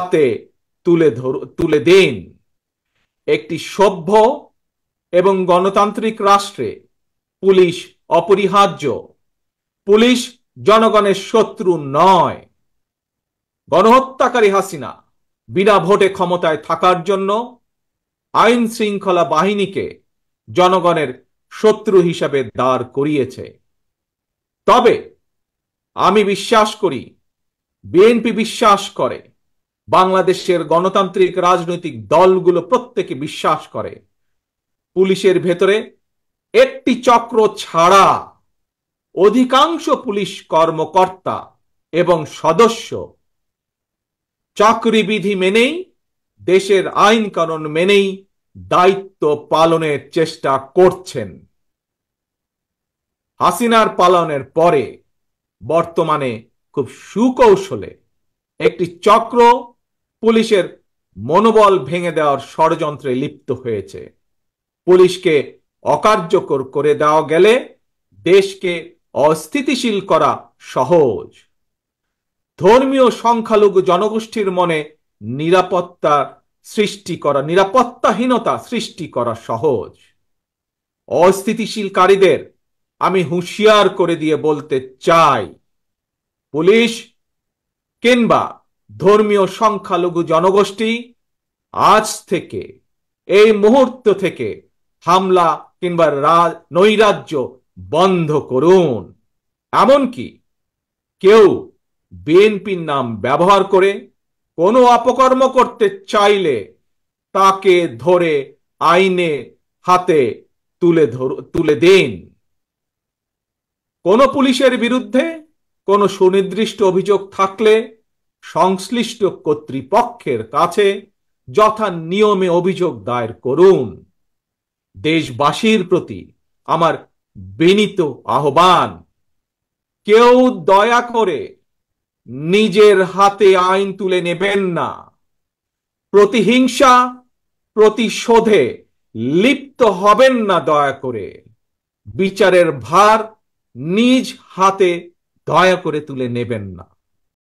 হাতে তুলে দিন। একটি সভ্য এবং গণতান্ত্রিক রাষ্ট্রে পুলিশ অপরিহার্য। পুলিশ জনগণের শত্রু নয়। গণহত্যাকারী হাসিনা বিনা ভোটে ক্ষমতায় থাকার জন্য আইন শৃঙ্খলা বাহিনীকে জনগণের শত্রু হিসাবে দাঁড় করিয়েছে। তবে আমি বিশ্বাস করি, বিএনপি বিশ্বাস করে, বাংলাদেশের গণতান্ত্রিক রাজনৈতিক দলগুলো প্রত্যেকে বিশ্বাস করে, পুলিশের ভেতরে একটি চক্র ছাড়া অধিকাংশ পুলিশ কর্মকর্তা এবং সদস্য চাকরিবিধি মেনেই, দেশের আইন কানুন মেনেই দায়িত্ব পালনের চেষ্টা করছেন। হাসিনার পালনের পরে বর্তমানে খুব সুকৌশলে একটি চক্র পুলিশের মনোবল ভেঙে দেওয়ার ষড়যন্ত্রে লিপ্ত হয়েছে। পুলিশকে অকার্যকর করে দেওয়া গেলে দেশকে অস্থিতিশীল করা সহজ। ধর্মীয় সংখ্যালঘু জনগোষ্ঠীর মনে নিরাপত্তাহীনতা সৃষ্টি করা সহজ। অস্থিতিশীলকারীদের আমি হুঁশিয়ার করে দিয়ে বলতে চাই, পুলিশ কিংবা ধর্মীয় সংখ্যালঘু জনগোষ্ঠী আজ থেকে, এই মুহূর্ত থেকে হামলা কিংবা নৈরাজ্য বন্ধ করুন। এমনকি কেউ বিএনপির নাম ব্যবহার করে কোনো অপকর্ম করতে চাইলে তাকে ধরে আইনে হাতে তুলে দিন। কোন পুলিশের বিরুদ্ধে কোনো সুনির্দিষ্ট অভিযোগ থাকলে সংশ্লিষ্ট কর্তৃপক্ষের কাছে যথা নিয়মে অভিযোগ দায়ের করুন। দেশবাসীর প্রতি আমার বিনীত আহ্বান, কেউ দয়া করে নিজের হাতে আইন তুলে নেবেন না। প্রতিহিংসা, প্রতিশোধে লিপ্ত হবেন না দয়া করে। বিচারের ভার নিজ হাতে দয়া করে তুলে নেবেন না।